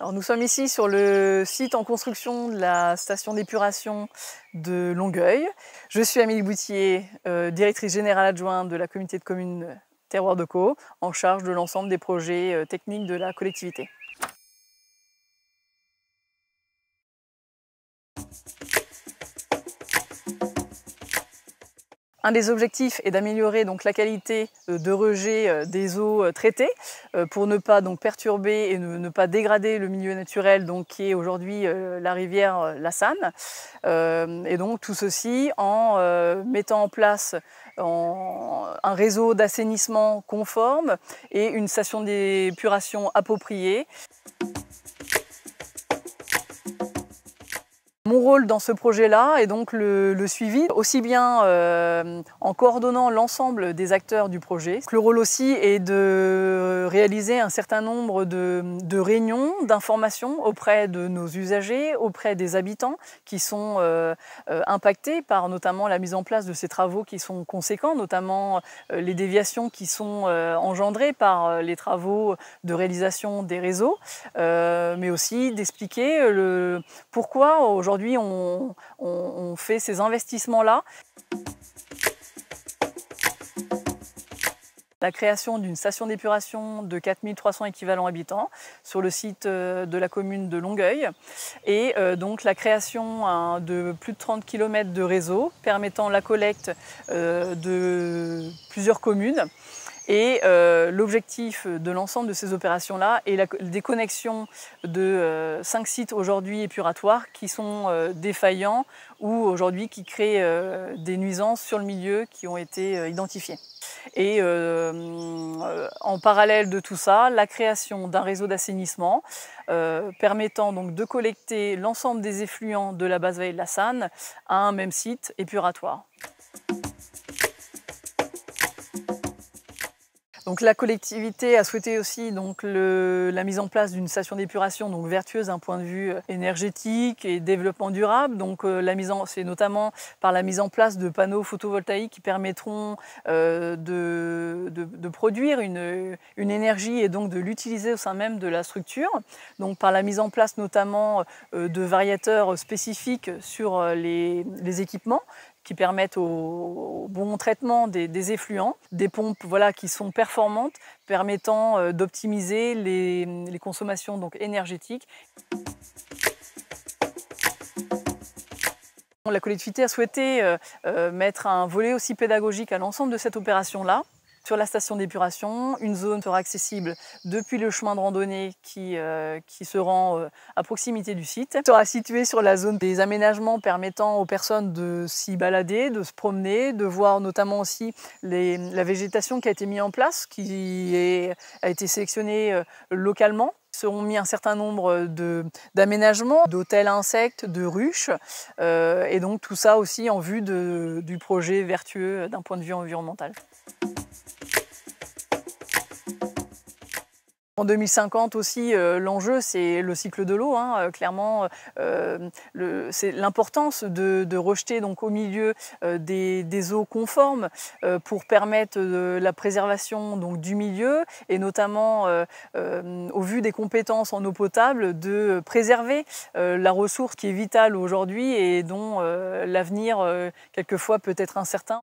Alors, nous sommes ici sur le site en construction de la station d'épuration de Longueuil. Je suis Amélie Boutier, directrice générale adjointe de la communauté de communes Terroir de Caux, en charge de l'ensemble des projets techniques de la collectivité. Un des objectifs est d'améliorer donc la qualité de rejet des eaux traitées pour ne pas donc perturber et ne pas dégrader le milieu naturel donc qui est aujourd'hui la rivière la Sanne. Et donc tout ceci en mettant en place un réseau d'assainissement conforme et une station d'épuration appropriée. Mon rôle dans ce projet-là est donc le suivi, aussi bien en coordonnant l'ensemble des acteurs du projet. Le rôle aussi est de réaliser un certain nombre de réunions, d'informations auprès de nos usagers, auprès des habitants qui sont impactés par notamment la mise en place de ces travaux qui sont conséquents, notamment les déviations qui sont engendrées par les travaux de réalisation des réseaux, mais aussi d'expliquer pourquoi aujourd'hui on fait ces investissements-là. La création d'une station d'épuration de 4300 équivalents habitants sur le site de la commune de Longueuil et donc la création de plus de 30 km de réseau permettant la collecte de plusieurs communes. Et l'objectif de l'ensemble de ces opérations-là est la déconnexion de 5 sites aujourd'hui épuratoires qui sont défaillants ou aujourd'hui qui créent des nuisances sur le milieu qui ont été identifiées. Et en parallèle de tout ça, la création d'un réseau d'assainissement permettant donc de collecter l'ensemble des effluents de la basse vallée de la Sanne à un même site épuratoire. Donc la collectivité a souhaité aussi donc, la mise en place d'une station d'épuration donc vertueuse d'un point de vue énergétique et développement durable. Donc c'est notamment par la mise en place de panneaux photovoltaïques qui permettront de produire une énergie et donc de l'utiliser au sein même de la structure. Donc par la mise en place notamment de variateurs spécifiques sur les équipements qui permettent au bon traitement des effluents, des pompes qui sont performantes, permettant d'optimiser les consommations donc, énergétiques. La collectivité a souhaité mettre un volet aussi pédagogique à l'ensemble de cette opération-là. Sur la station d'épuration, une zone sera accessible depuis le chemin de randonnée qui se rend à proximité du site. Elle sera située sur la zone des aménagements permettant aux personnes de s'y balader, de se promener, de voir notamment aussi la végétation qui a été mise en place, a été sélectionnée localement. Seront mis un certain nombre d'aménagements, d'hôtels à insectes, de ruches, et donc tout ça aussi en vue du projet vertueux d'un point de vue environnemental. En 2050 aussi, l'enjeu c'est le cycle de l'eau. Clairement, c'est l'importance de rejeter donc, au milieu des eaux conformes pour permettre la préservation donc, du milieu et notamment au vu des compétences en eau potable de préserver la ressource qui est vitale aujourd'hui et dont l'avenir quelquefois peut être incertain.